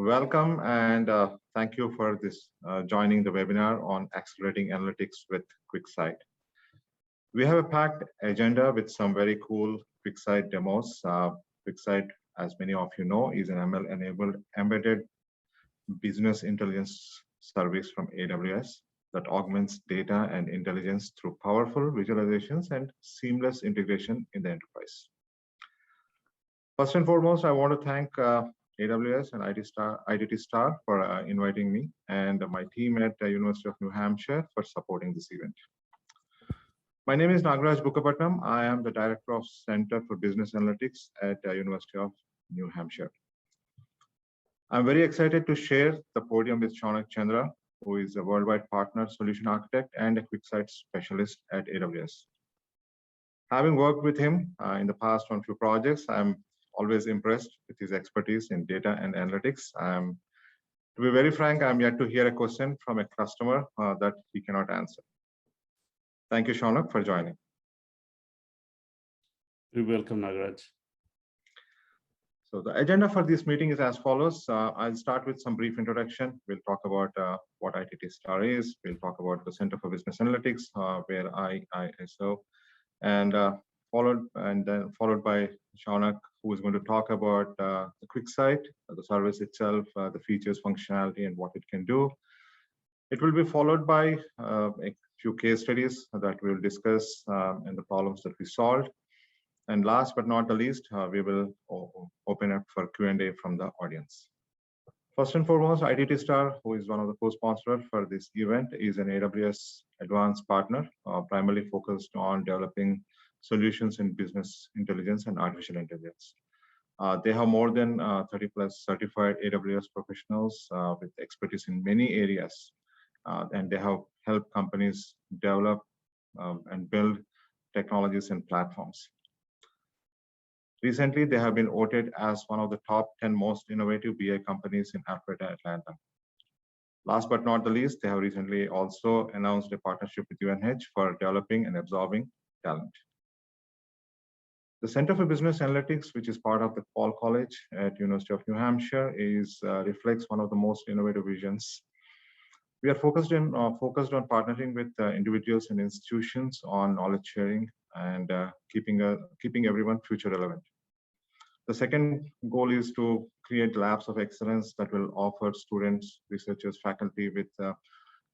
Welcome and thank you for this joining the webinar on accelerating analytics with QuickSight. We have a packed agenda with some very cool QuickSight demos. QuickSight, as many of you know, is an ML-enabled embedded business intelligence service from AWS that augments data and intelligence through powerful visualizations and seamless integration in the enterprise. First and foremost, I want to thank AWS and ITTStar for inviting me and my team at the University of New Hampshire for supporting this event. My name is Nagaraj Bukkapatnam. I am the Director of Center for Business Analytics at the University of New Hampshire. I'm very excited to share the podium with Shaunak Chandra, who is a worldwide partner, solution architect, and a QuickSight specialist at AWS. Having worked with him in the past on a few projects, I'm always impressed with his expertise in data and analytics. To be very frank, I'm yet to hear a question from a customer that he cannot answer. Thank you, Shaunak, for joining. You're welcome, Nagaraj. So the agenda for this meeting is as follows. I'll start with some brief introduction. We'll talk about what ITTStar is. We'll talk about the Center for Business Analytics, where I serve, and followed by Shaunak, who is going to talk about the QuickSight, the service itself, the features, functionality, and what it can do. It will be followed by a few case studies that we'll discuss and the problems that we solved. And last but not the least, we will open up for Q&A from the audience. First and foremost, ITTStar, who is one of the co-sponsors for this event, is an AWS advanced partner, primarily focused on developing solutions in business intelligence and artificial intelligence. They have more than 30 plus certified AWS professionals with expertise in many areas, and they have helped companies develop and build technologies and platforms. Recently, they have been voted as one of the top 10 most innovative BI companies in Alpharetta, Atlanta. Last but not the least, they have recently also announced a partnership with UNH for developing and absorbing talent. The Center for Business Analytics, which is part of the Paul College at University of New Hampshire, reflects one of the most innovative visions. We are focused on partnering with individuals and institutions on knowledge sharing and keeping everyone future relevant. The second goal is to create labs of excellence that will offer students, researchers, faculty with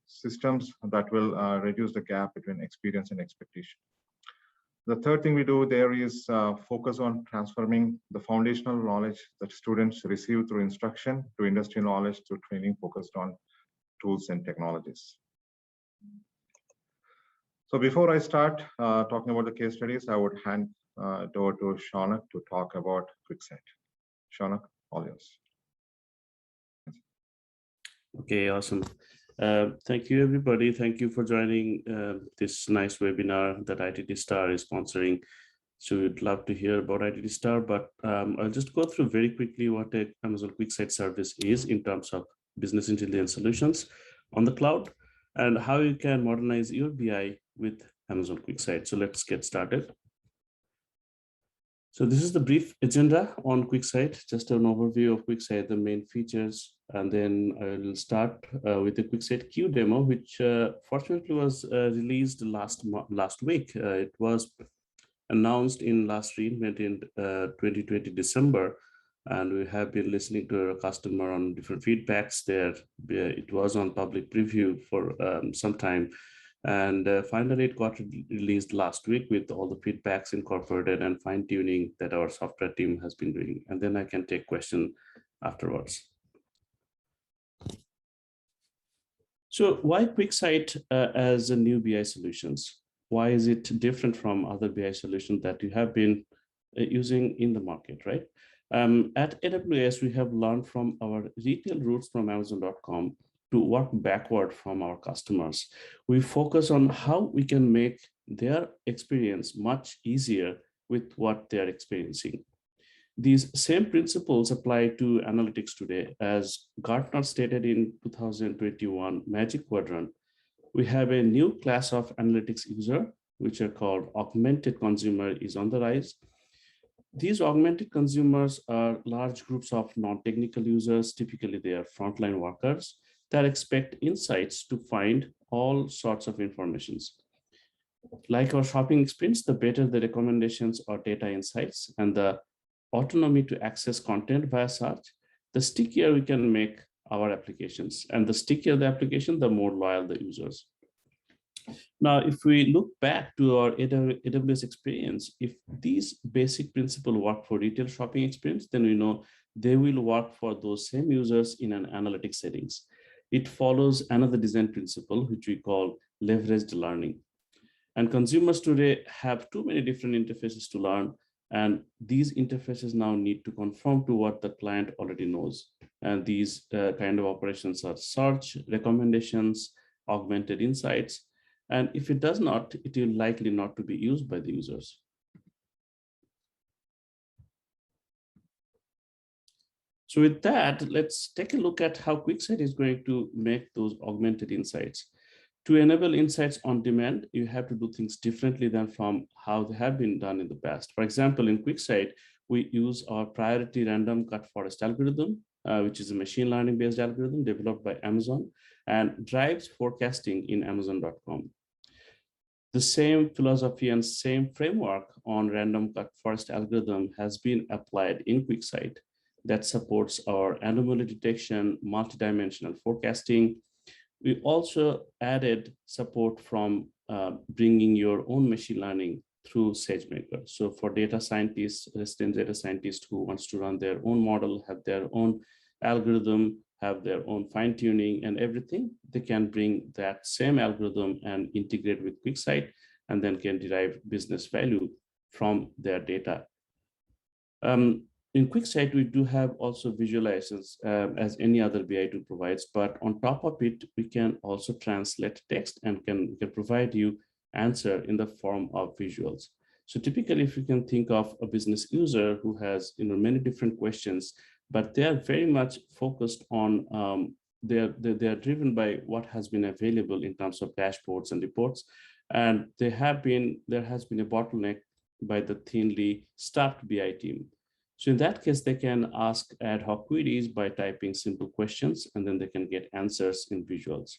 systems that will reduce the gap between experience and expectation. The third thing we do there is focus on transforming the foundational knowledge that students receive through instruction to industry knowledge through training focused on tools and technologies. So before I start talking about the case studies, I would hand it over to Shaunak to talk about QuickSight. Shaunak, all yours. Okay, awesome. Thank you, everybody. Thank you for joining this nice webinar that ITTStar is sponsoring. So we'd love to hear about ITTStar, but I'll just go through very quickly what a Amazon QuickSight service is in terms of business intelligence solutions on the cloud and how you can modernize your BI with Amazon QuickSight. So let's get started. So this is the brief agenda on QuickSight, just an overview of QuickSight, the main features, and then I will start with the QuickSight Q demo, which fortunately was released last week. It was announced in last reInvent in 2020 December, and we have been listening to our customer on different feedbacks there. It was on public preview for some time. And finally, it got released last week with all the feedbacks incorporated and fine-tuning that our software team has been doing. And then I can take questions afterwards. So why QuickSight as a new BI solutions? Why is it different from other BI solutions that you have been using in the market, right? At AWS, we have learned from our retail roots from Amazon.com to work backward from our customers. We focus on how we can make their experience much easier with what they're experiencing. These same principles apply to analytics today. As Gartner stated in 2021 Magic Quadrant, we have a new class of analytics user, which are called augmented consumer, is on the rise. These augmented consumers are large groups of non-technical users, typically they are frontline workers that expect insights to find all sorts of informations. Like our shopping experience, the better the recommendations or data insights and the autonomy to access content via search, the stickier we can make our applications. And the stickier the application, the more loyal the users. Now, if we look back to our AWS experience, if these basic principles work for retail shopping experience, then we know they will work for those same users in an analytic settings. It follows another design principle, which we call leveraged learning. And consumers today have too many different interfaces to learn. And these interfaces now need to conform to what the client already knows. And these kind of operations are search, recommendations, augmented insights. And if it does not, it will likely not to be used by the users. So with that, let's take a look at how QuickSight is going to make those augmented insights. To enable insights on demand, you have to do things differently than from how they have been done in the past. For example, in QuickSight, we use our priority random cut forest algorithm, which is a machine learning based algorithm developed by Amazon and drives forecasting in Amazon.com. The same philosophy and same framework on random cut forest algorithm has been applied in QuickSight that supports our anomaly detection, multidimensional forecasting. We also added support from bringing your own machine learning through SageMaker. So for data scientists, resident data scientists who wants to run their own model, have their own algorithm, have their own fine tuning and everything, they can bring that same algorithm and integrate with QuickSight and then can derive business value from their data. In QuickSight, we do have also visualizations as any other BI tool provides, but on top of it, we can also translate text and can provide you answer in the form of visuals. So typically, if you can think of a business user who has many different questions, but they are very much focused on they are driven by what has been available in terms of dashboards and reports, and there has been a bottleneck by the thinly staffed BI team. So in that case, they can ask ad hoc queries by typing simple questions, and then they can get answers in visuals.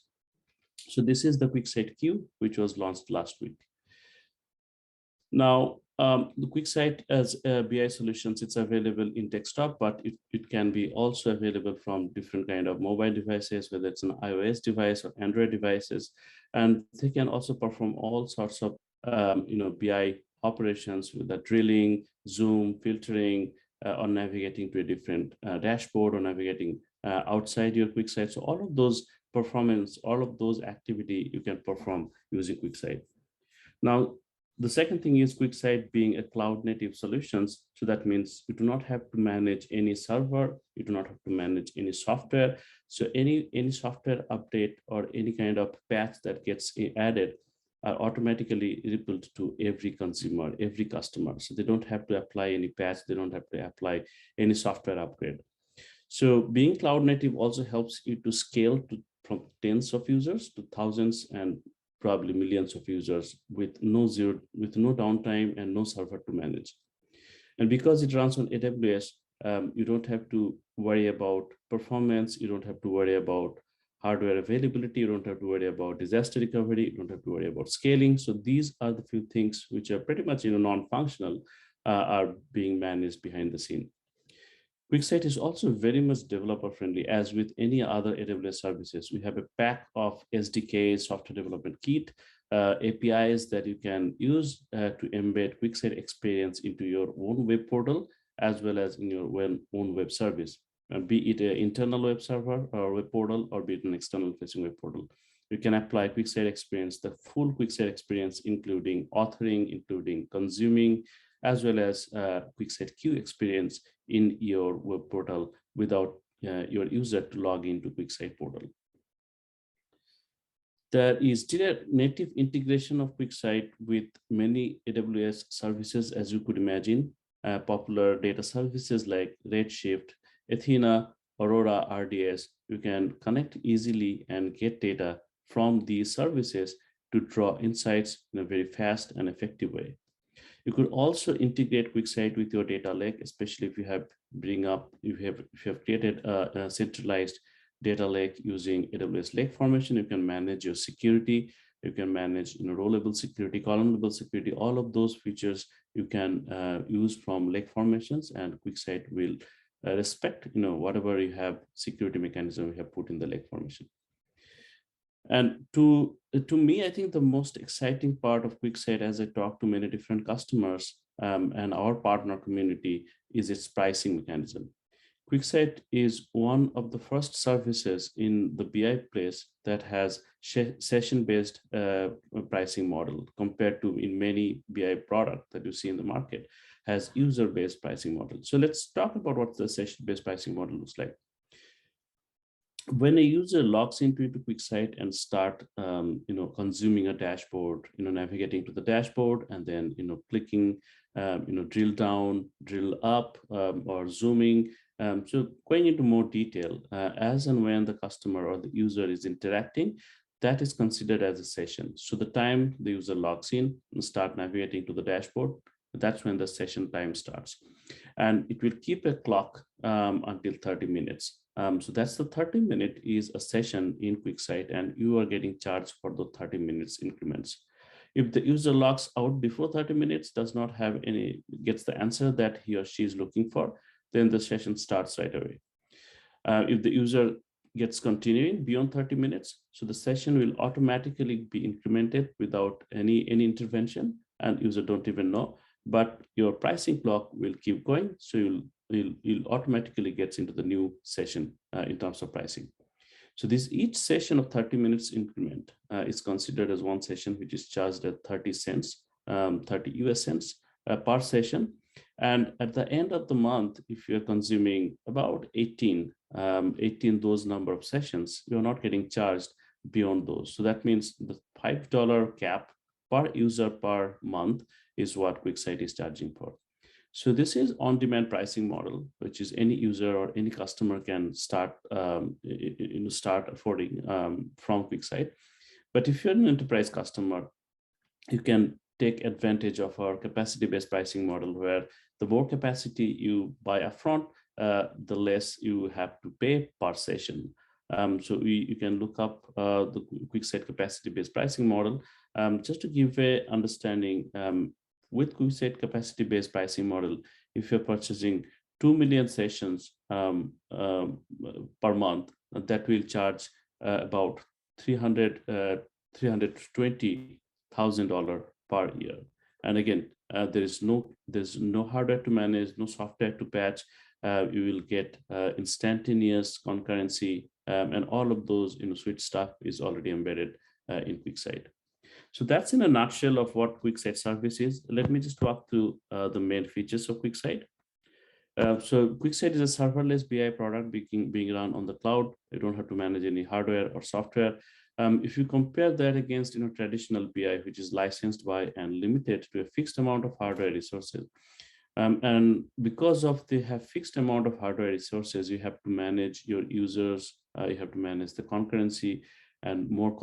So this is the QuickSight Q, which was launched last week. Now, the QuickSight as BI solutions, it's available in desktop, but it can be also available from different kind of mobile devices, whether it's an iOS device or Android devices. And they can also perform all sorts of BI operations with the drilling, zoom, filtering, or navigating to a different dashboard or navigating outside your QuickSight. So all of those performance, all of those activity you can perform using QuickSight. Now, the second thing is QuickSight being a cloud native solutions. So that means you do not have to manage any server, you do not have to manage any software. So any software update or any kind of patch that gets added are automatically rippled to every consumer, every customer. So they don't have to apply any patch, they don't have to apply any software upgrade. So being cloud native also helps you to scale from tens of users to thousands and probably millions of users with no downtime and no server to manage. And because it runs on AWS, you don't have to worry about performance, you don't have to worry about hardware availability, you don't have to worry about disaster recovery, you don't have to worry about scaling. So these are the few things which are pretty much non-functional are being managed behind the scene. QuickSight is also very much developer friendly. As with any other AWS services, we have a pack of SDKs, software development kit, APIs that you can use to embed QuickSight experience into your own web portal, as well as in your own web service, be it an internal web server or web portal, or be it an external facing web portal. You can apply QuickSight experience, the full QuickSight experience, including authoring, including consuming, as well as QuickSight Q experience in your web portal without your user to log into QuickSight portal. There is native integration of QuickSight with many AWS services, as you could imagine, popular data services like Redshift, Athena, Aurora, RDS. You can connect easily and get data from these services to draw insights in a very fast and effective way. You could also integrate QuickSight with your data lake, especially if you have created a centralized data lake using AWS Lake Formation. You can manage your security. You can manage row level security, column level security. All of those features you can use from lake formations, and QuickSight will respect whatever you have security mechanism you have put in the lake formation. And to me, I think the most exciting part of QuickSight, as I talk to many different customers and our partner community, is its pricing mechanism. QuickSight is one of the first services in the BI place that has session-based pricing model, compared to in many BI product that you see in the market has user-based pricing model. So let's talk about what the session-based pricing model looks like. When a user logs into QuickSight and start consuming a dashboard, navigating to the dashboard, and then clicking drill down, drill up, or zooming, so going into more detail, as and when the customer or the user is interacting, that is considered as a session. So the time the user logs in and start navigating to the dashboard, that's when the session time starts, and it will keep a clock until 30 minutes. So that's the 30-minute is a session in QuickSight, and you are getting charged for the 30 minutes increments. If the user logs out before 30 minutes, does not have gets the answer that he or she is looking for, then the session starts right away. If the user gets continuing beyond 30 minutes, so the session will automatically be incremented without any intervention, and user don't even know, but your pricing clock will keep going. So you'll automatically get into the new session in terms of pricing. So each session of 30 minutes increment is considered as one session, which is charged at 30 cents, 30 US cents per session. And at the end of the month, if you're consuming about 18 those number of sessions, you're not getting charged beyond those. So that means the $5 cap per user per month is what QuickSight is charging for. So this is on-demand pricing model, which is any user or any customer can start affording from QuickSight. But if you're an enterprise customer, you can take advantage of our capacity-based pricing model, where the more capacity you buy upfront, the less you have to pay per session. So you can look up the QuickSight capacity-based pricing model. Just to give a understanding, with QuickSight capacity-based pricing model, if you're purchasing 2 million sessions per month, that will charge about $320,000 per year. And again, there's no hardware to manage, no software to patch. You will get instantaneous concurrency, and all of those sweet stuff is already embedded in QuickSight. So that's in a nutshell of what QuickSight service is. Let me just walk through the main features of QuickSight. So QuickSight is a serverless BI product being run on the cloud. You don't have to manage any hardware or software. If you compare that against traditional BI, which is licensed by and limited to a fixed amount of hardware resources, and because of they have fixed amount of hardware resources, you have to manage your users, you have to manage the concurrency, and more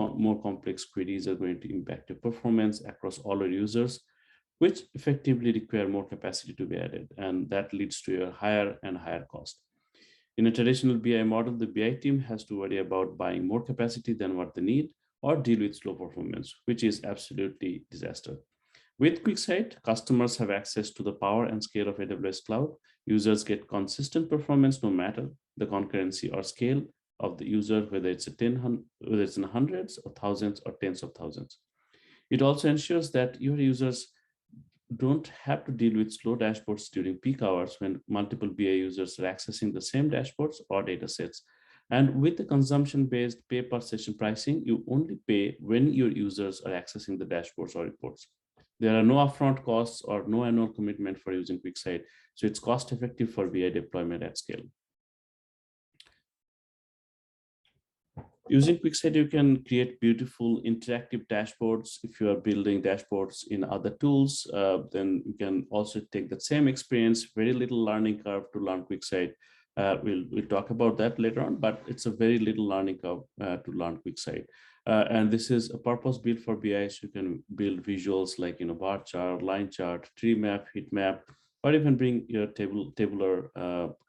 complex queries are going to impact your performance across all your users, which effectively require more capacity to be added, and that leads to a higher and higher cost. In a traditional BI model, the BI team has to worry about buying more capacity than what they need, or deal with slow performance, which is absolutely disaster. With QuickSight, customers have access to the power and scale of AWS Cloud. Users get consistent performance no matter the concurrency or scale of the user, whether it's in hundreds or thousands or tens of thousands. It also ensures that your users don't have to deal with slow dashboards during peak hours when multiple BI users are accessing the same dashboards or data sets. And with the consumption-based pay per session pricing, you only pay when your users are accessing the dashboards or reports. There are no upfront costs or no annual commitment for using QuickSight, so it's cost-effective for BI deployment at scale. Using QuickSight, you can create beautiful interactive dashboards. If you are building dashboards in other tools, then you can also take that same experience, very little learning curve to learn QuickSight. We'll talk about that later on, but it's a very little learning curve to learn QuickSight. And this is a purpose built for BI, so you can build visuals like bar chart, line chart, tree map, heat map, or even bring your tabular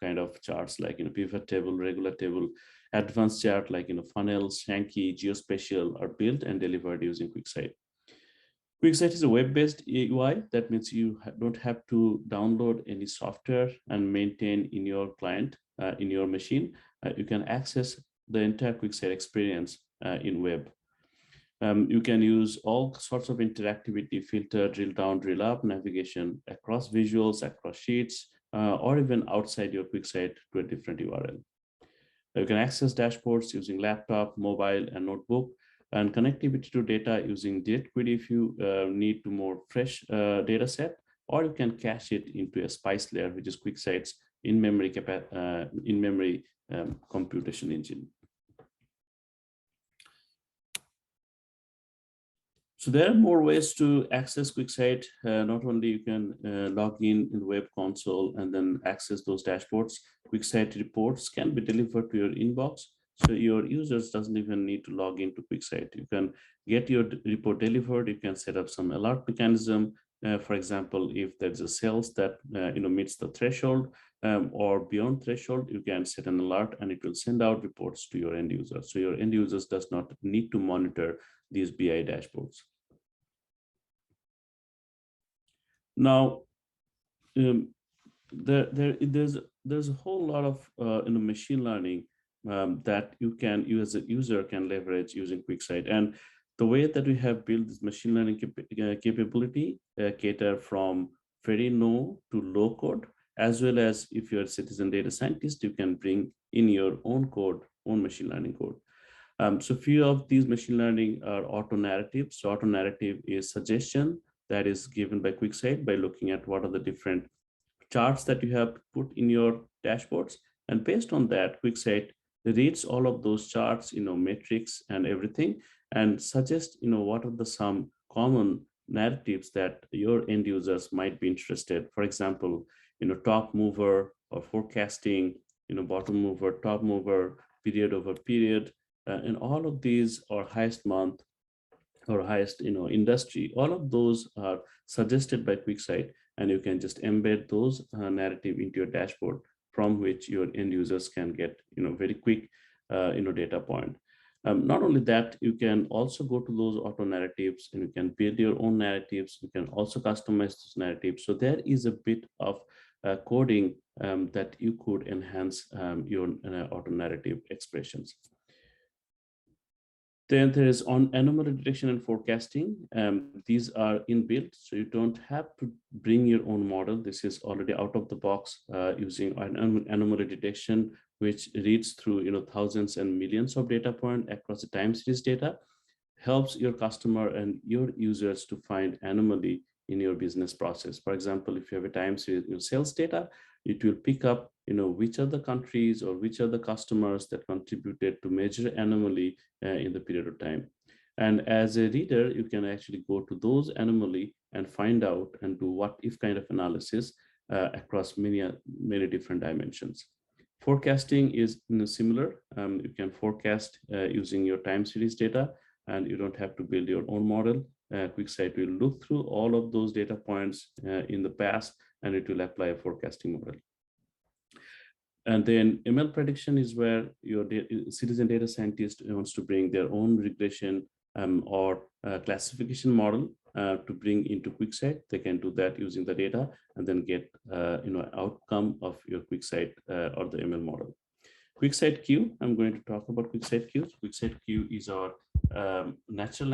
kind of charts like pivot table, regular table, advanced chart like funnels, Sankey, Geospatial are built and delivered using QuickSight. QuickSight is a web-based UI. That means you don't have to download any software and maintain in your client, in your machine. You can access the entire QuickSight experience in web. You can use all sorts of interactivity, filter, drill down, drill up, navigation across visuals, across sheets, or even outside your QuickSight to a different URL. You can access dashboards using laptop, mobile, and notebook, and connectivity to data using direct query if you need to more fresh data set, or you can cache it into a spice layer, which is QuickSight's in-memory computation engine. So there are more ways to access QuickSight. Not only you can log in the web console and then access those dashboards, QuickSight reports can be delivered to your inbox. So your users doesn't even need to log into QuickSight. You can get your report delivered. You can set up some alert mechanism. For example, if there's a sales that meets the threshold or beyond threshold, you can set an alert and it will send out reports to your end user. So your end users does not need to monitor these BI dashboards. Now, there's a whole lot of machine learning that you as a user can leverage using QuickSight. And the way that we have built this machine learning capability cater from very no to low code, as well as if you're a citizen data scientist, you can bring in your own code, own machine learning code. So few of these machine learning are auto narratives. So auto narrative is suggestion that is given by QuickSight by looking at what are the different charts that you have put in your dashboards. And based on that, QuickSight reads all of those charts, metrics and everything, and suggests, what are some common narratives that your end users might be interested. For example, top mover or forecasting, bottom mover, top mover, period over period, and all of these are highest month or highest industry. All of those are suggested by QuickSight, and you can just embed those narrative into your dashboard, from which your end users can get very quick data point. Not only that, you can also go to those auto narratives and you can build your own narratives. You can also customize those narratives. So there is a bit of coding that you could enhance your auto narrative expressions. Then there is on anomaly detection and forecasting. These are inbuilt, so you don't have to bring your own model. This is already out of the box using an anomaly detection, which reads through thousands and millions of data points across the time series data, helps your customer and your users to find anomaly in your business process. For example, if you have a time series sales data, it will pick up which are the countries or which are the customers that contributed to major anomaly in the period of time. And as a reader, you can actually go to those anomaly and find out and do what if kind of analysis across many different dimensions. Forecasting is similar. You can forecast using your time series data, and you don't have to build your own model. QuickSight will look through all of those data points in the past, and it will apply a forecasting model. And then ML prediction is where your citizen data scientist wants to bring their own regression or classification model to bring into QuickSight. They can do that using the data and then get outcome of your QuickSight or the ML model. QuickSight Q, I'm going to talk about QuickSight Q. QuickSight Q is our natural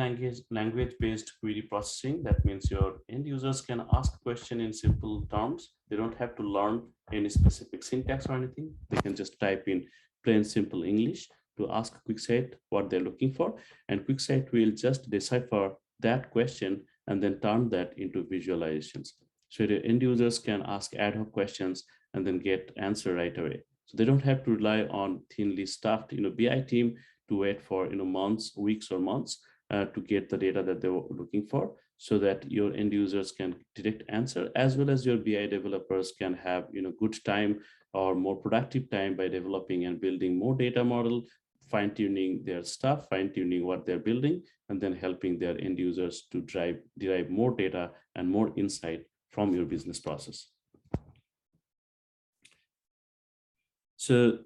language-based query processing. That means your end users can ask question in simple terms. They don't have to learn any specific syntax or anything. They can just type in plain simple English to ask QuickSight what they're looking for, and QuickSight will just decipher that question and then turn that into visualizations. So the end users can ask ad hoc questions and then get answer right away. So they don't have to rely on thinly staffed BI team to wait for months, weeks, or months to get the data that they were looking for, so that your end users can direct answer, as well as your BI developers can have good time or more productive time by developing and building more data model, fine-tuning their stuff, fine-tuning what they're building, and then helping their end users to derive more data and more insight from your business process. So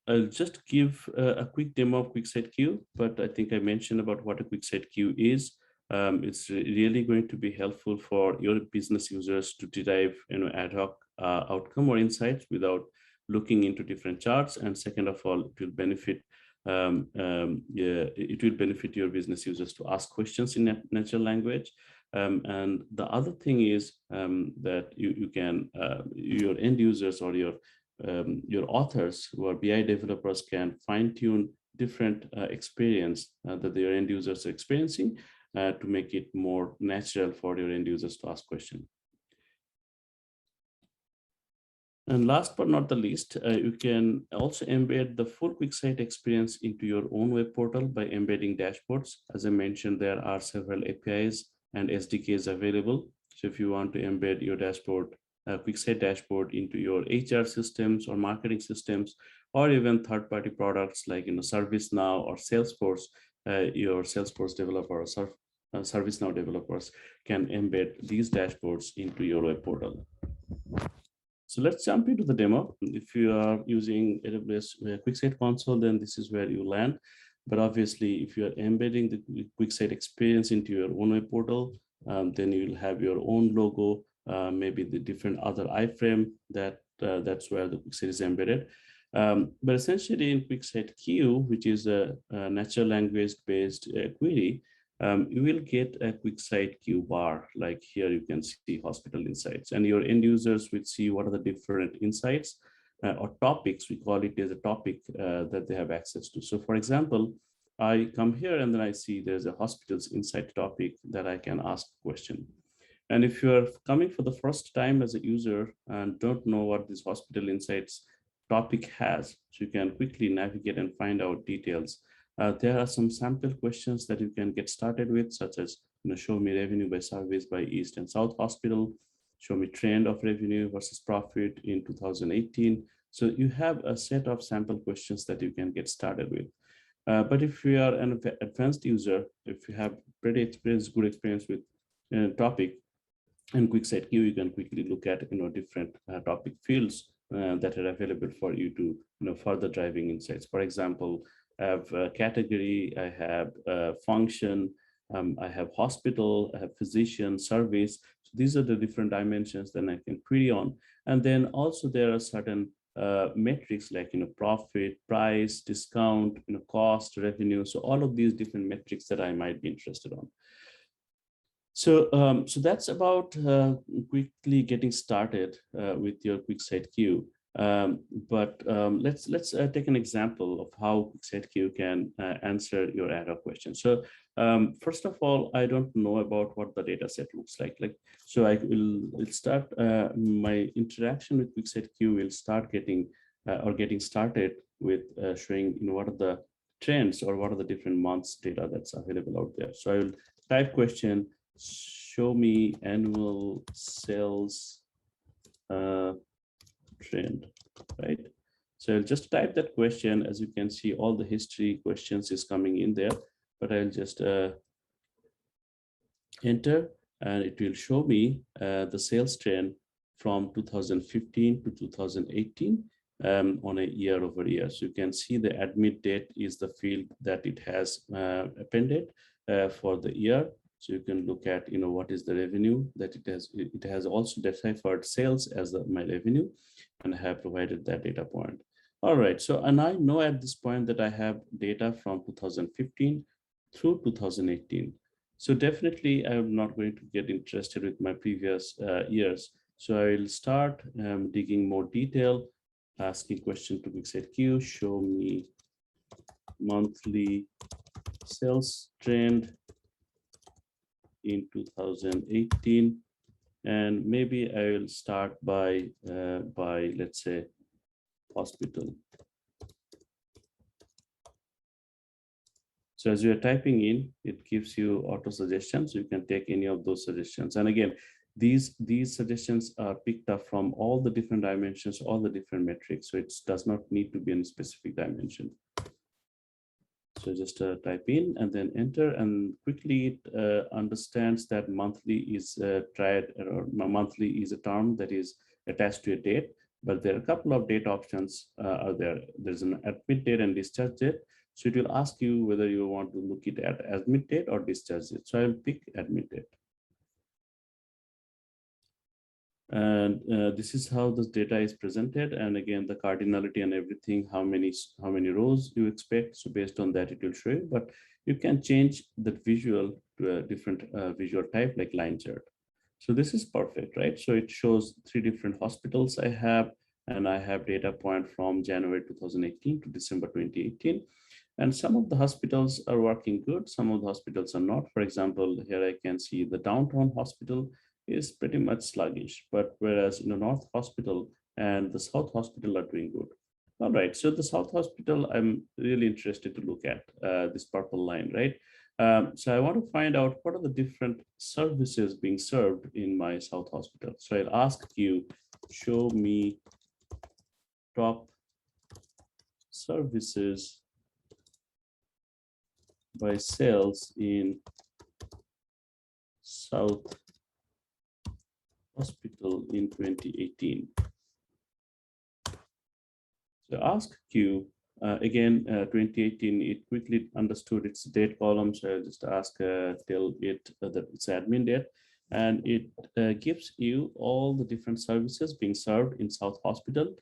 I'll just give a quick demo of QuickSight Q, but I think I mentioned about what a QuickSight Q is. It's really going to be helpful for your business users to derive ad hoc outcome or insights without looking into different charts. And second of all, it will benefit your business users to ask questions in natural language. And the other thing is that you can your end users or your authors who are BI developers can fine-tune different experience that their end users are experiencing to make it more natural for your end users to ask questions. And last but not the least, you can also embed the full QuickSight experience into your own web portal by embedding dashboards. As I mentioned, there are several APIs and SDKs available. So if you want to embed your dashboard, QuickSight dashboard into your HR systems or marketing systems, or even third-party products like ServiceNow or Salesforce, your Salesforce developer or ServiceNow developers can embed these dashboards into your web portal. So let's jump into the demo. If you are using AWS QuickSight console, then this is where you land. But obviously, if you are embedding the QuickSight experience into your own web portal, then you'll have your own logo, maybe the different other iframe that's where the QuickSight is embedded. But essentially in QuickSight Q, which is a natural language-based query, you will get a QuickSight Q bar. Like here, you can see hospital insights, and your end users will see what are the different insights or topics. We call it as a topic that they have access to. So for example, I come here and then I see there's a hospital's insight topic that I can ask a question. And if you're coming for the first time as a user and don't know what this hospital insights topic has, so you can quickly navigate and find out details. There are some sample questions that you can get started with, such as show me revenue by service by East and South Hospital, show me trend of revenue versus profit in 2018. So you have a set of sample questions that you can get started with. But if you are an advanced user, if you have good experience with topic and QuickSight Q, you can quickly look at different topic fields that are available for you to further driving insights. For example, I have a category, I have a function, I have hospital, I have physician, service. So these are the different dimensions that I can query on. And then also there are certain metrics like profit, price, discount, cost, revenue. So all of these different metrics that I might be interested on. So, that's about quickly getting started with your QuickSight Q. But let's take an example of how QuickSight Q can answer your ad hoc question. So first of all, I don't know about what the data set looks like. So I will start my interaction with QuickSight Q will start getting started with showing what are the trends or what are the different months data that's available out there. So I will type question, show me annual sales trend, right? So I'll just type that question. As you can see, all the history questions is coming in there, but I'll just enter and it will show me the sales trend from 2015 to 2018 on a year over year. So you can see the admit date is the field that it has appended for the year. So you can look at what is the revenue that it has. It has also deciphered sales as my revenue, and I have provided that data point. All right. So and I know at this point that I have data from 2015 through 2018. So definitely I'm not going to get interested with my previous years. So I will start digging more detail, asking question to QuickSight Q, show me monthly sales trend in 2018, and maybe I will start by let's say hospital. So as you're typing in, it gives you auto suggestions. You can take any of those suggestions. And again, These suggestions are picked up from all the different dimensions, all the different metrics. So it does not need to be in a specific dimension. So just type in and then enter, and quickly it understands that monthly is tried, or monthly is a term that is attached to a date, but there are a couple of date options are there. There's an admit date and discharge date. So it will ask you whether you want to look it at admit date or discharge date. So I'll pick admit date. And this is how this data is presented, and again the cardinality and everything, how many rows you expect. So based on that it will show you, but you can change the visual to a different visual type like line chart. So this is perfect, right? So it shows 3 different hospitals I have, and I have data point from January 2018 to December 2018. And some of the hospitals are working good, some of the hospitals are not. For example, here I can see the downtown hospital is pretty much sluggish, but whereas North Hospital and the South Hospital are doing good. All right, so the South Hospital, I'm really interested to look at this purple line, right? So I want to find out what are the different services being served in my South Hospital. So I'll ask you, show me top services by sales in South Hospital in 2018. So ask Q, again, 2018, it quickly understood its date column. So I'll just ask till it that it's admin date, and it gives you all the different services being served in South Hospital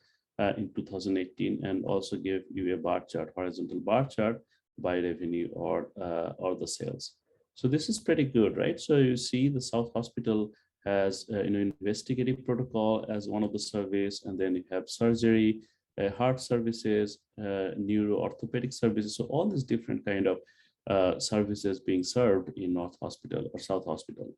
in 2018, and also give you a bar chart, horizontal bar chart by revenue or the sales. So this is pretty good, right? So you see the South Hospital has investigative protocol as one of the surveys, and then you have surgery, heart services, neuro orthopedic services. So all these different kind of services being served in North Hospital or South Hospital.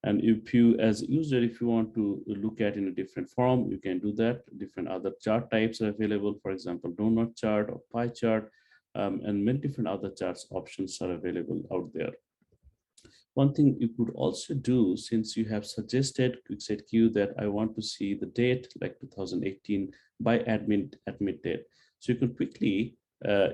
And if you, as a user, if you want to look at in a different form, you can do that. Different other chart types are available. For example, donut chart or pie chart, and many different other charts options are available out there. One thing you could also do, since you have suggested QuickSight Q that I want to see the date like 2018 by admit date. So you can quickly,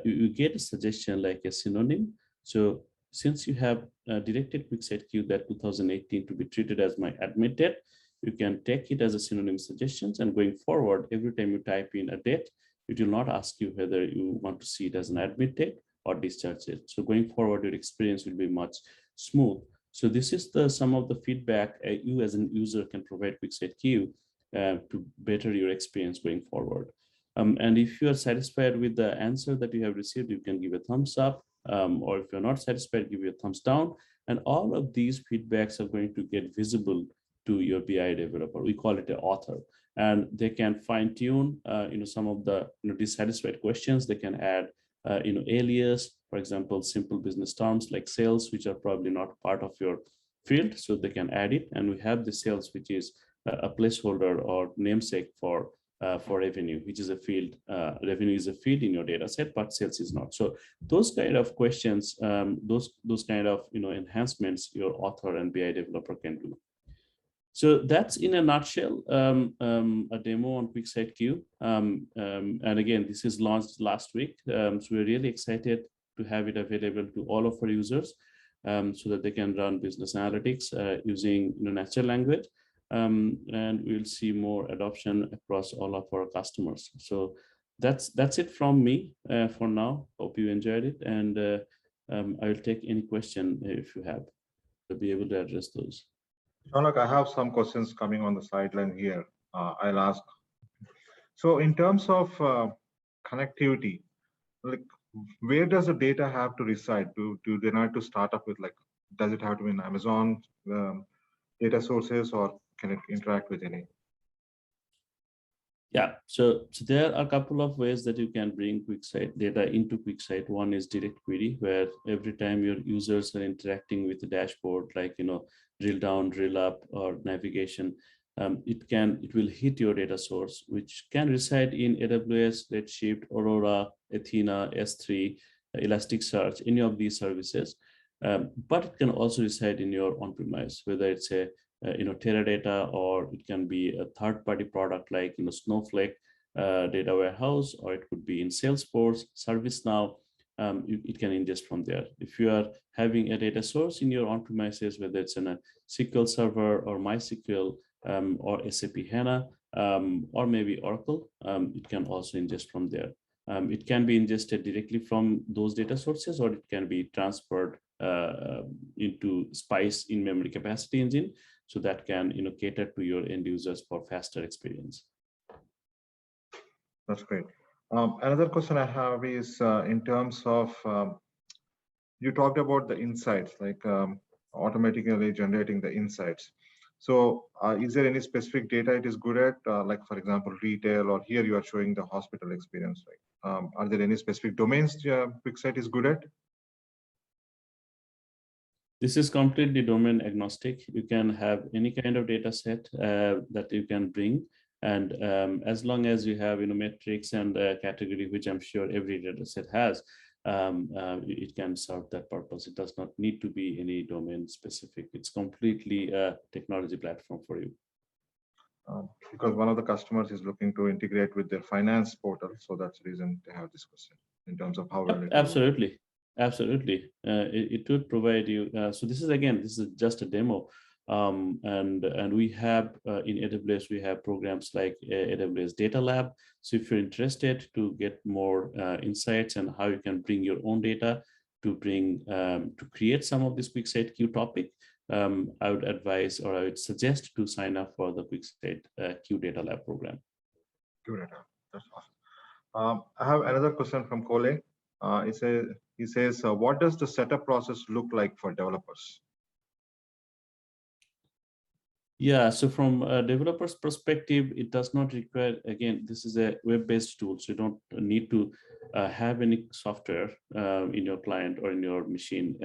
you get a suggestion like a synonym. So since you have directed QuickSight Q that 2018 to be treated as my admit date, you can take it as a synonym suggestions, and going forward, every time you type in a date, it will not ask you whether you want to see it as an admit date or discharge date. So going forward, your experience will be much smooth. So this is some of the feedback you as an user can provide QuickSight Q to better your experience going forward. And if you are satisfied with the answer that you have received, you can give a thumbs up, or if you're not satisfied, give you a thumbs down. And all of these feedbacks are going to get visible to your BI developer. We call it an author, and they can fine tune some of the dissatisfied questions. They can add alias, for example, simple business terms like sales, which are probably not part of your field, so they can add it. And we have the sales, which is a placeholder or namesake for revenue, which is a field. Revenue is a field in your data set, but sales is not. So those kind of questions, those kind of enhancements, your author and BI developer can do. So that's in a nutshell a demo on QuickSight Q. And again, this is launched last week. So we're really excited to have it available to all of our users so that they can run business analytics using natural language. And we'll see more adoption across all of our customers. So that's it from me for now. Hope you enjoyed it. And I will take any question if you have to be able to address those. Shanak, I have some questions coming on the sideline here. I'll ask. So in terms of connectivity, like where does the data have to reside? Do they need to start up with, like, does it have to be in Amazon data sources, or can it interact with any? Yeah, so there are a couple of ways that you can bring QuickSight data into QuickSight. One is direct query, where every time your users are interacting with the dashboard, like drill down, drill up, or navigation, it will hit your data source, which can reside in AWS, Redshift, Aurora, Athena, S3, Elasticsearch, any of these services. But it can also reside in your on-premise, whether it's a Teradata, or it can be a third-party product like Snowflake data warehouse, or it could be in Salesforce, ServiceNow. It can ingest from there. If you are having a data source in your on-premises, whether it's in a SQL Server or MySQL or SAP HANA or maybe Oracle, it can also ingest from there. It can be ingested directly from those data sources, or it can be transferred into Spice in-memory capacity engine, so that can cater to your end users for faster experience. That's great. Another question I have is in terms of you talked about the insights, like automatically generating the insights. So is there any specific data it is good at, like for example, retail, or here you are showing the hospital experience, right? Are there any specific domains QuickSight is good at? This is completely domain agnostic. You can have any kind of data set that you can bring. And as long as you have metrics and category, which I'm sure every data set has, it can serve that purpose. It does not need to be any domain specific. It's completely a technology platform for you. Because one of the customers is looking to integrate with their finance portal. So that's the reason they have this question in terms of how will it absolutely work. Absolutely. It would provide you. So this is just a demo. And we have in AWS, we have programs like AWS Data Lab. So if you're interested to get more insights and how you can bring your own data to create some of this QuickSight Q topic, I would advise, or I would suggest to sign up for the QuickSight Q Data Lab program. Q Data, that's awesome. I have another question from Kole. He says, what does the setup process look like for developers? Yeah, so from a developer's perspective, it does not require, again, this is a web-based tool, so you don't need to have any software in your client or in your machine.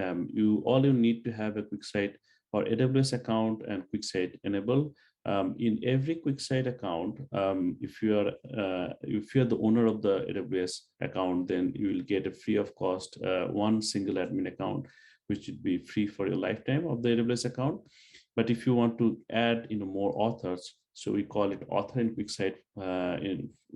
All you need to have a QuickSight or AWS account and QuickSight enabled. In every QuickSight account, if you are the owner of the AWS account, then you will get a free of cost one single admin account, which would be free for your lifetime of the AWS account. But if you want to add more authors, so we call it author in QuickSight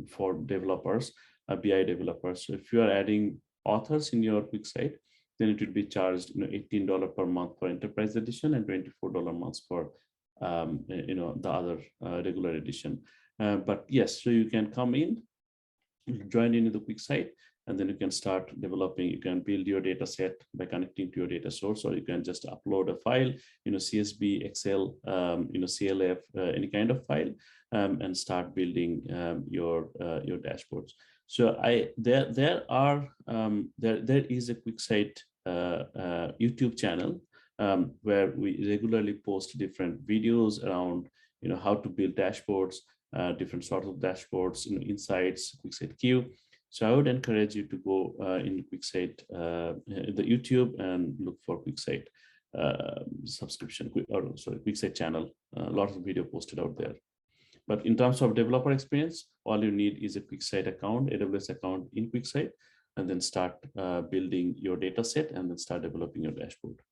for developers, BI developers. So if you are adding authors in your QuickSight, then it will be charged $18 per month for enterprise edition and $24 a month for the other regular edition. But yes, so you can come in, join into the QuickSight, and then you can start developing. You can build your data set by connecting to your data source, or you can just upload a file, CSV, Excel, CLF, any kind of file, and start building your dashboards. So there is a QuickSight YouTube channel where we regularly post different videos around how to build dashboards, different sorts of dashboards, insights, QuickSight Q. So I would encourage you to go in QuickSight, the YouTube, and look for QuickSight subscription, QuickSight channel. A lot of video posted out there. But in terms of developer experience, all you need is a QuickSight account, AWS account in QuickSight, and then start building your data set, and then start developing your dashboard.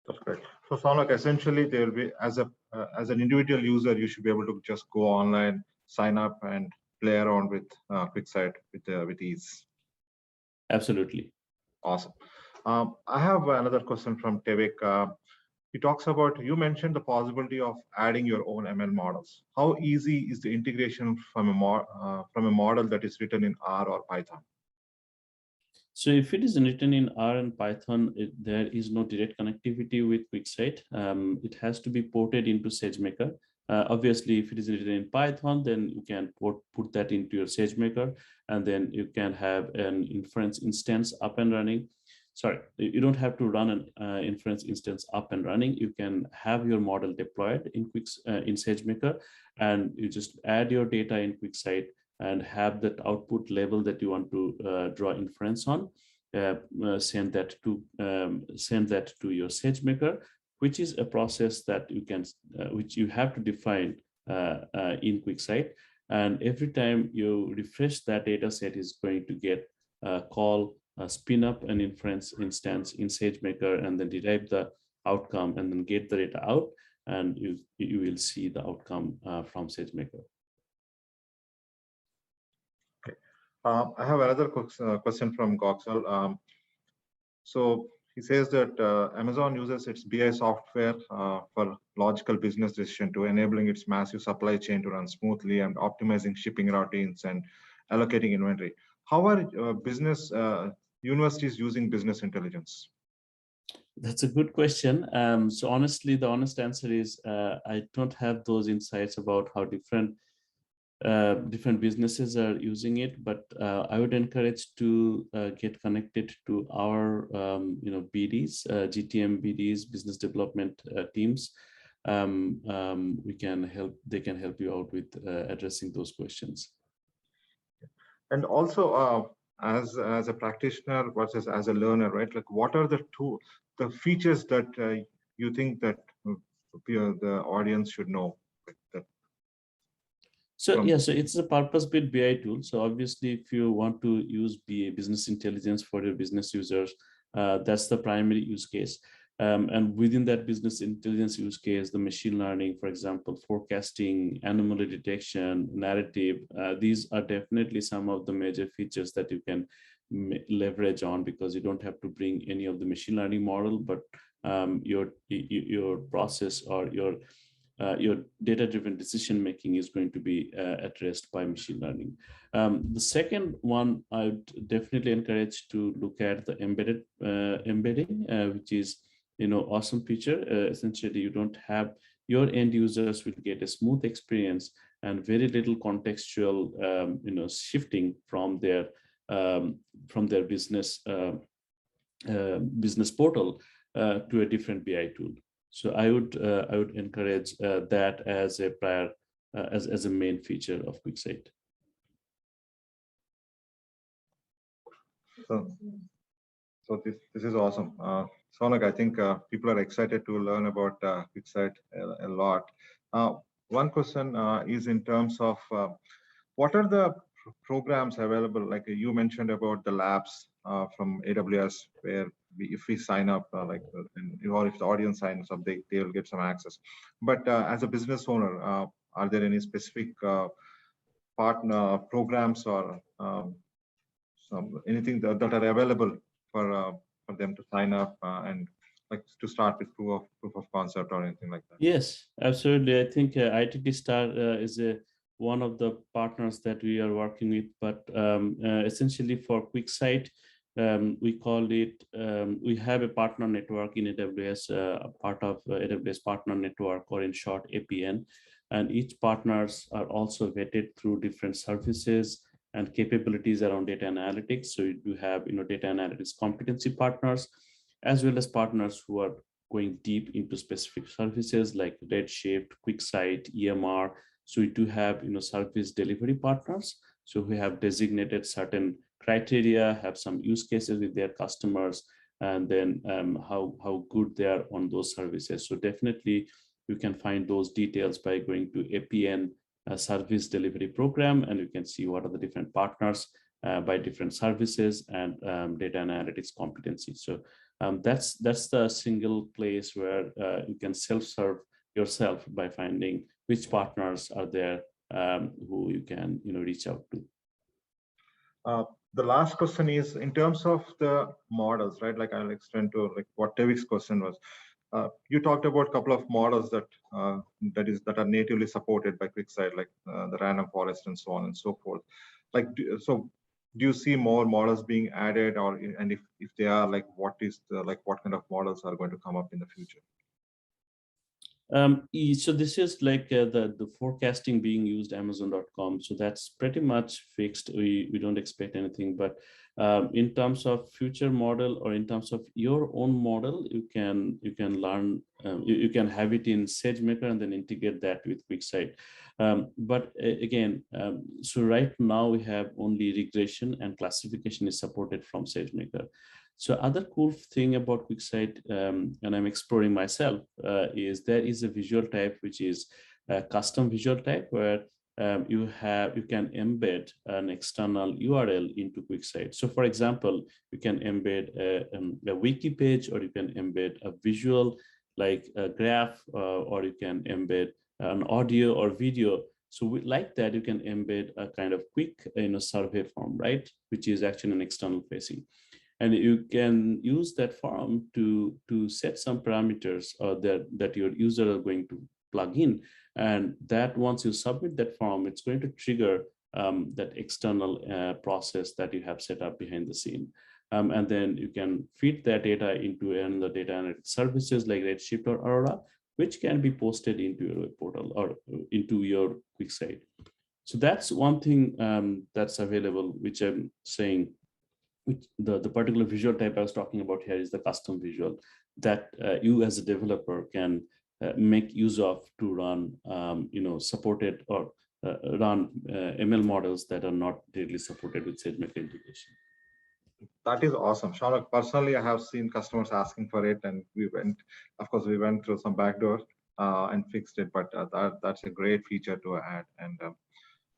That's great. So sound like essentially there will be, as an individual user, you should be able to just go online, sign up, and play around with QuickSight with ease. Absolutely. Awesome. I have another question from Tevik. He talks about, you mentioned the possibility of adding your own ML models. How easy is the integration from a model that is written in R or Python? So if it is written in R and Python, there is no direct connectivity with QuickSight. It has to be ported into SageMaker. Obviously, if it is written in Python, then you can put that into your SageMaker, and then you can have an inference instance up and running. Sorry, you don't have to run an inference instance up and running. You can have your model deployed in SageMaker, and you just add your data in QuickSight and have that output level that you want to draw inference on. Send that to your SageMaker, which is a process that you can, which you have to define in QuickSight. And every time you refresh that data set, is going to get a call, spin up an inference instance in SageMaker, and then derive the outcome and then get the data out, and you will see the outcome from SageMaker. Okay. I have another question from Goxel. So he says that Amazon uses its BI software for logical business decision to enabling its massive supply chain to run smoothly and optimizing shipping routines and allocating inventory. How are business universities using business intelligence? That's a good question. So honestly, the honest answer is I don't have those insights about how different businesses are using it, but I would encourage to get connected to our BDs, GTM BDs, business development teams. They can help you out with addressing those questions. And also, as a practitioner versus as a learner, right? Like, what are the features that you think that the audience should know? So it's a purpose-built BI tool. So obviously, if you want to use BA, business intelligence, for your business users, that's the primary use case. And within that business intelligence use case, the machine learning, for example, forecasting, anomaly detection, narrative, these are definitely some of the major features that you can leverage on, because you don't have to bring any of the machine learning model, but your process or your data-driven decision-making is going to be addressed by machine learning. The second one, I would definitely encourage to look at the embedding, which is awesome feature. Essentially, you don't have your end users will get a smooth experience and very little contextual shifting from their business business portal to a different BI tool. So I would encourage that as a as a main feature of QuickSight. So this is awesome. Sonak, I think people are excited to learn about QuickSight a lot. One question is in terms of what are the programs available? Like you mentioned about the labs from AWS, where if we sign up, or if the audience signs up, they will get some access. But as a business owner, are there any specific partner programs or anything that are available for them to sign up and like to start with proof of concept or anything like that? Yes, absolutely. I think ITTStar is one of the partners that we are working with, but essentially for QuickSight, we call it, we have a partner network in AWS, a part of AWS partner network, or in short APN, and each partners are also vetted through different services and capabilities around data analytics. So you do have data analytics competency partners, as well as partners who are going deep into specific services like Redshift, QuickSight, EMR. So we do have service delivery partners. So we have designated certain criteria, have some use cases with their customers, and then how good they are on those services. So definitely you can find those details by going to APN service delivery program, and you can see what are the different partners by different services and data analytics competency. So that's the single place where you can self-serve yourself by finding which partners are there who you can reach out to. The last question is in terms of the models, right? Like I'll extend to like what Devik's question was. You talked about a couple of models that are natively supported by QuickSight, like the random forest and so on and so forth. Like, do you see more models being added, or and if they are, like what kind of models are going to come up in the future? So this is like the forecasting being used Amazon.com. So that's pretty much fixed. We don't expect anything, but in terms of future model, or in terms of your own model, you can learn, you can have it in SageMaker and then integrate that with QuickSight. But again, so right now we have only regression and classification is supported from SageMaker. So other cool thing about QuickSight, and I'm exploring myself, is there is a visual type which is a custom visual type, where you can embed an external URL into QuickSight. So for example, you can embed a wiki page, or you can embed a visual like a graph, or you can embed an audio or video. So like that, you can embed a kind of quick survey form, right? Which is actually an external facing. And you can use that form to set some parameters that your user are going to plug in. And that once you submit that form, it's going to trigger that external process that you have set up behind the scene. And then you can feed that data into another data analytics services like Redshift or Aurora, which can be posted into your web portal or into your QuickSight. So that's one thing that's available, which I'm saying, which the particular visual type I was talking about here is the custom visual that you as a developer can make use of to run, supported or run ML models that are not directly supported with SageMaker integration. That is awesome, Shaunak. Personally, I have seen customers asking for it, and we went through some backdoor and fixed it. But that's a great feature to add. And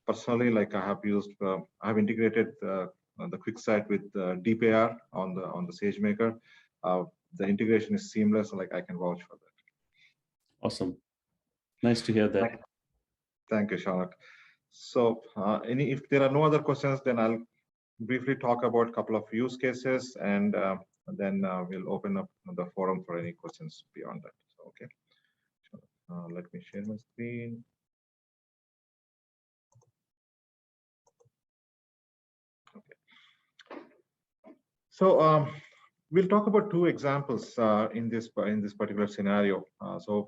personally, like I have integrated the QuickSight with DPR on the SageMaker. The integration is seamless. Like I can vouch for that. Awesome, nice to hear that. Thank you, Shaunak. So, if there are no other questions, then I'll briefly talk about a couple of use cases, and then we'll open up the forum for any questions beyond that. So, okay. Let me share my screen. Okay. So we'll talk about two examples in this particular scenario. So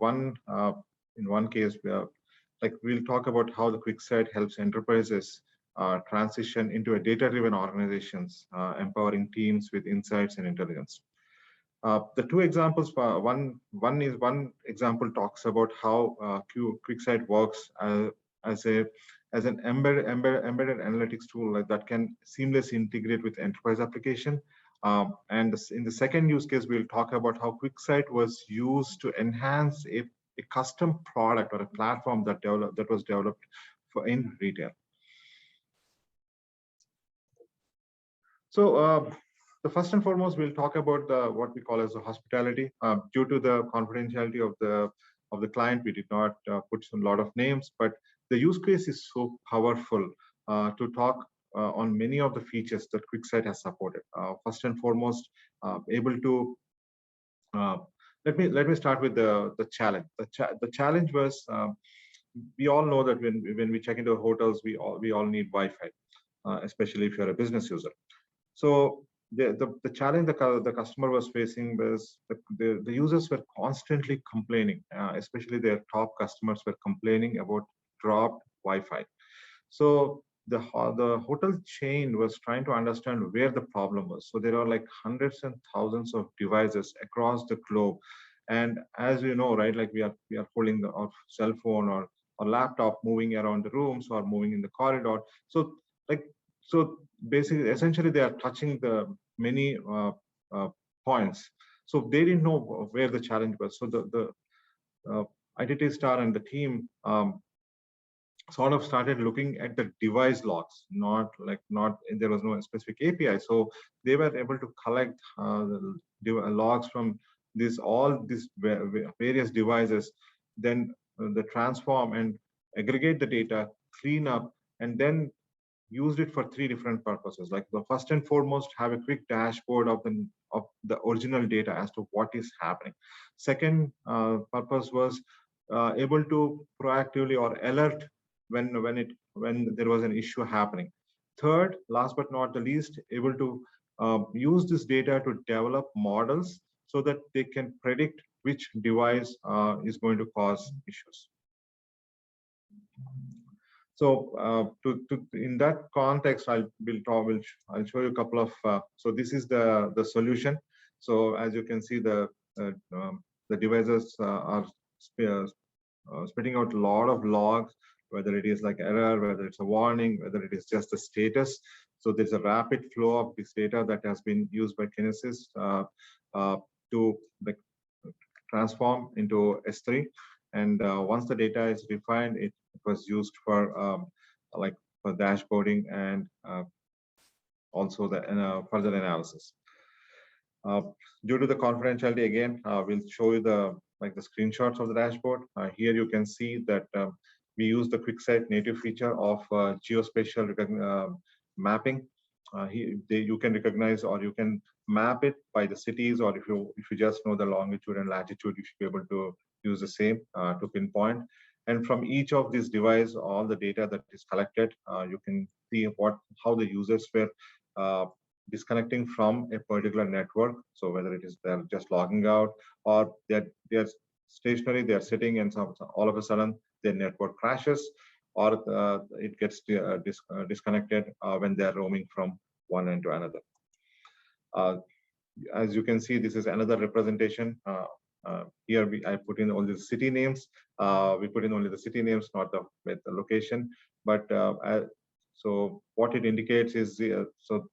in one case, we'll talk about how the QuickSight helps enterprises transition into a data-driven organizations, empowering teams with insights and intelligence. The two examples, one example talks about how QuickSight works as an embedded analytics tool that can seamlessly integrate with enterprise application. And in the second use case, we'll talk about how QuickSight was used to enhance a custom product or a platform that was developed in retail. So the first and foremost, we'll talk about what we call as the hospitality. Due to the confidentiality of the client, we did not put a lot of names, but the use case is so powerful to talk on many of the features that QuickSight has supported. First and foremost, able to let me start with the challenge. The challenge was we all know that when we check into hotels, we all need Wi-Fi, especially if you're a business user. So the challenge the customer was facing was the users were constantly complaining, especially their top customers were complaining about dropped Wi-Fi. So the hotel chain was trying to understand where the problem was. So there are like hundreds and thousands of devices across the globe, and as you know, right, like we are holding our cell phone or laptop moving around the rooms or moving in the corridor. So basically, essentially, they are touching the many points. So they didn't know where the challenge was. So the ITTStar and the team sort of started looking at the device logs, there was no specific API. So they were able to collect the logs from all these various devices, then the transform and aggregate the data, clean up, and then used it for three different purposes. Like the first and foremost, have a quick dashboard of the original data as to what is happening. Second purpose was able to proactively or alert when there was an issue happening. Third, last but not the least, able to use this data to develop models so that they can predict which device is going to cause issues. So in that context, I'll show you a couple of. So this is the solution. So as you can see, the devices are spitting out a lot of logs, whether it is like error, whether it's a warning, whether it is just a status. So there's a rapid flow of this data that has been used by Kinesis to transform into S3. And once the data is refined, it was used for for dashboarding and also the further analysis. Due to the confidentiality, again, we'll show you the like the screenshots of the dashboard. Here you can see that we use the QuickSight native feature of geospatial mapping. You can recognize, or you can map it by the cities, or if you just know the longitude and latitude, you should be able to use the same to pinpoint. And from each of these devices, all the data that is collected, you can see how the users were disconnecting from a particular network. So whether it is they're just logging out, or they're stationary, they're sitting, and all of a sudden their network crashes, or it gets disconnected when they're roaming from one end to another. As you can see, this is another representation. Here I put in all the city names. We put in only the city names, not the location. But so what it indicates is so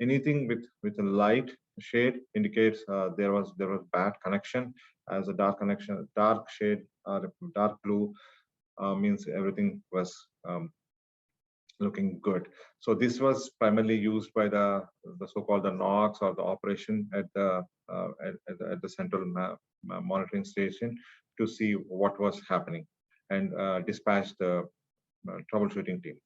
anything with a light shade indicates there was bad connection. As a dark connection, dark shade, dark blue means everything was looking good. So this was primarily used by the so-called the NOCs, or the operation at the central monitoring station, to see what was happening and dispatch the troubleshooting team.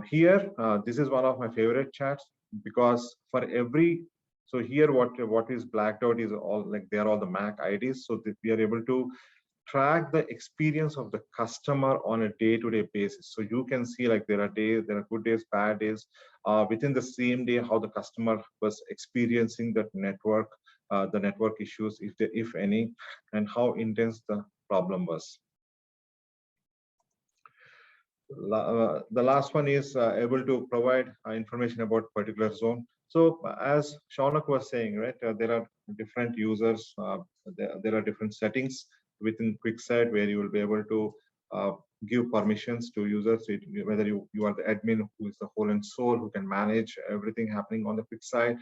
Here, this is one of my favorite charts, because for every, so here what is blacked out is all, like they are all the MAC IDs, so that we are able to track the experience of the customer on a day-to-day basis. So you can see, like, there are good days, bad days, within the same day, how the customer was experiencing that network, the network issues, if any, and how intense the problem was. The last one is able to provide information about particular zone. So as Shaunak was saying, right, there are different users, there are different settings within QuickSight where you will be able to give permissions to users, whether you are the admin who is the whole and soul, who can manage everything happening on the QuickSight,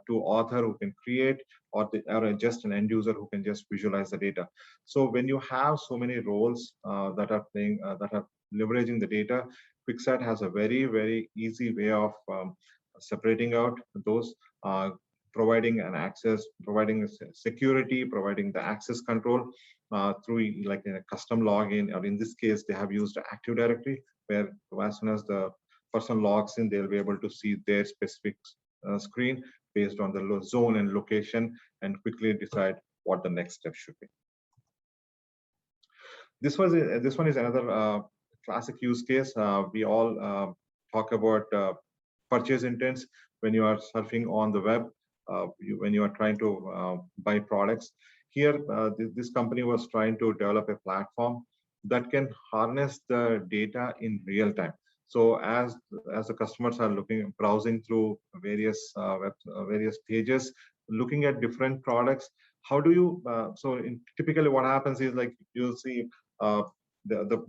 to author who can create, or just an end user who can just visualize the data. So when you have so many roles that are leveraging the data, QuickSight has a very, very easy way of separating out those, providing an access, providing security, providing the access control through like a custom login, or in this case, they have used Active Directory, where as soon as the person logs in, they'll be able to see their specific screen based on the zone and location, and quickly decide what the next step should be. This one is another classic use case. We all talk about purchase intents when you are surfing on the web, when you are trying to buy products. Here, this company was trying to develop a platform that can harness the data in real time. So as the customers are browsing through various various pages, looking at different products, how do you? Typically, what happens is, like, you'll see the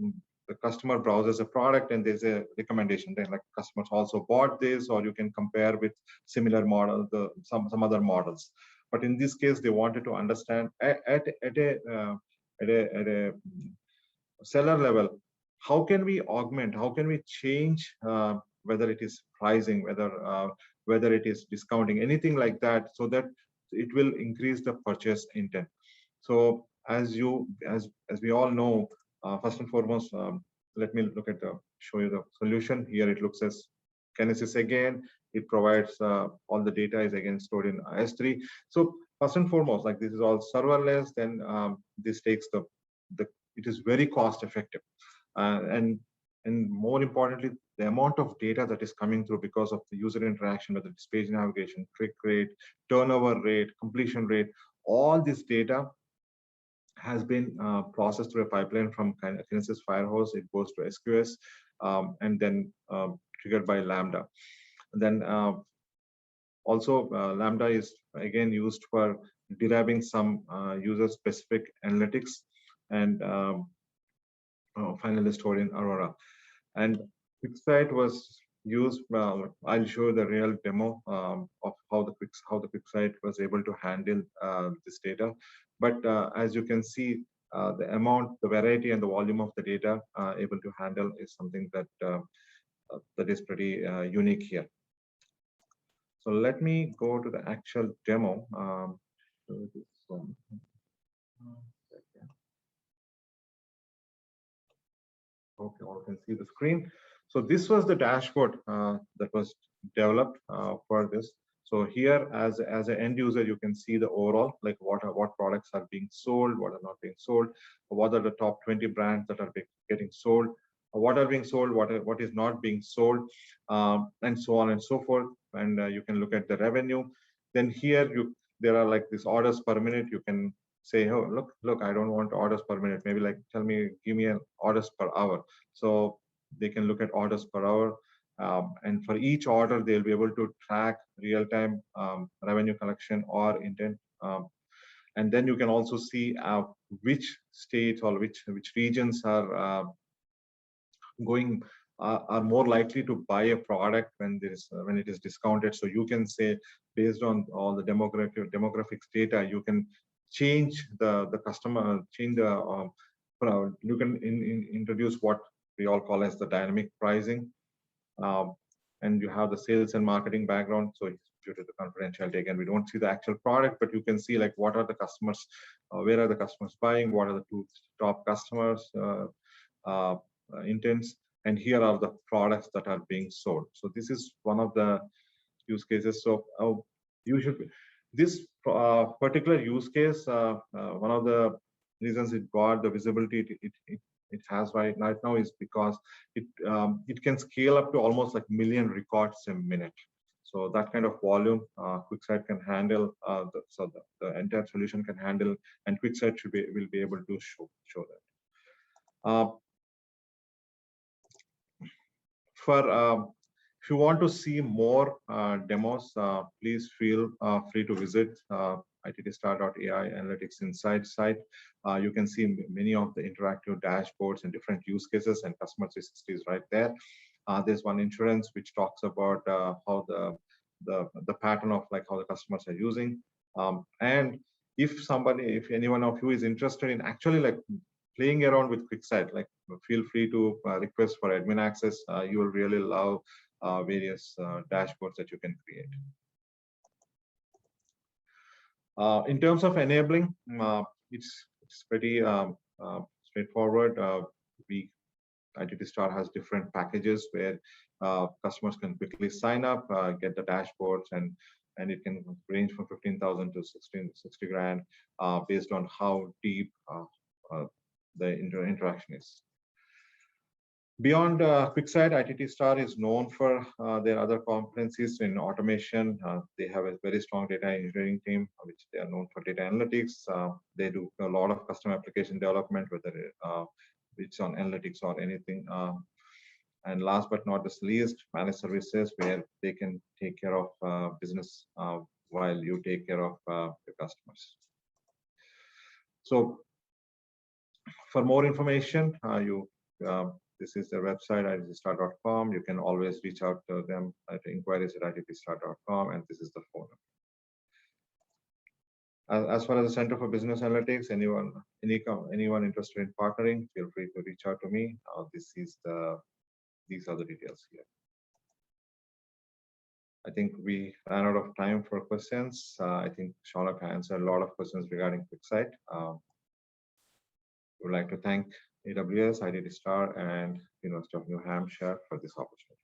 customer browses a product and there's a recommendation. Then, like, customers also bought this, or you can compare with similar model, some other models. But in this case, they wanted to understand at a seller level, how can we augment, how can we change, whether it is pricing, whether it is discounting, anything like that, so that it will increase the purchase intent. So as we all know, first and foremost, let me show you the solution. Here it looks as Kinesis again. It provides all the data is again stored in S3. So first and foremost, like, this is all serverless. Then this takes it is very cost effective, and more importantly, the amount of data that is coming through because of the user interaction, whether it's page navigation, click rate, turnover rate, completion rate, all this data has been processed through a pipeline from Kinesis Firehose. It goes to SQS, and then triggered by Lambda. And then also Lambda is again used for deriving some user-specific analytics, and finally stored in Aurora. And QuickSight was used. I'll show the real demo of how the QuickSight was able to handle this data. But as you can see, the amount, the variety, and the volume of the data able to handle is something that that is pretty unique here. So let me go to the actual demo. Okay, all can see the screen. So this was the dashboard that was developed for this. So here, as an end user, you can see the overall, like what products are being sold, what are not being sold, what are the top 20 brands that are getting sold, what are being sold, what is not being sold, and so on and so forth. And you can look at the revenue. Then here there are like these orders per minute. You can say, oh, look, I don't want orders per minute. Maybe like give me an orders per hour. So they can look at orders per hour. And for each order, they'll be able to track real-time revenue collection or intent. And then you can also see which states or which regions are more likely to buy a product when it is discounted. So you can say, based on all the demographics data, you can change the customer, change the you can introduce what we all call as the dynamic pricing. And you have the sales and marketing background. So due to the confidentiality, again, we don't see the actual product, but you can see like what are the customers, where are the customers buying, what are the two top customers intents, and here are the products that are being sold. So this is one of the use cases. So this particular use case, one of the reasons it got the visibility it has right now is because it can scale up to almost like 1 million records a minute. So that kind of volume, QuickSight can handle. The entire solution can handle, and QuickSight will be able to show that. If you want to see more demos, please feel free to visit ITTStar.ai Analytics Insight site. You can see many of the interactive dashboards and different use cases, and customer 360 is right there. There's one insurance which talks about how the pattern of like how the customers are using. And if anyone of you is interested in actually like playing around with QuickSight, like feel free to request for admin access. You will really love various dashboards that you can create. In terms of enabling, it's pretty straightforward. ITTStar has different packages where customers can quickly sign up, get the dashboards, and it can range from 15,000 to 60 grand based on how deep the interaction is. Beyond QuickSight, ITTStar is known for their other competencies in automation. They have a very strong data engineering team, which they are known for data analytics. They do a lot of custom application development, whether it's on analytics or anything. And last but not the least, managed services, where they can take care of business while you take care of the customers. So for more information, this is their website, ITTStar.com. You can always reach out to them at inquiries@ITTStar.com, and this is the phone number. As far as the Center for Business Analytics, anyone interested in partnering, feel free to reach out to me. These are the details here. I think we ran out of time for questions. I think Shaulak answered a lot of questions regarding QuickSight. Would like to thank AWS, ITTStar, and University of New Hampshire for this opportunity.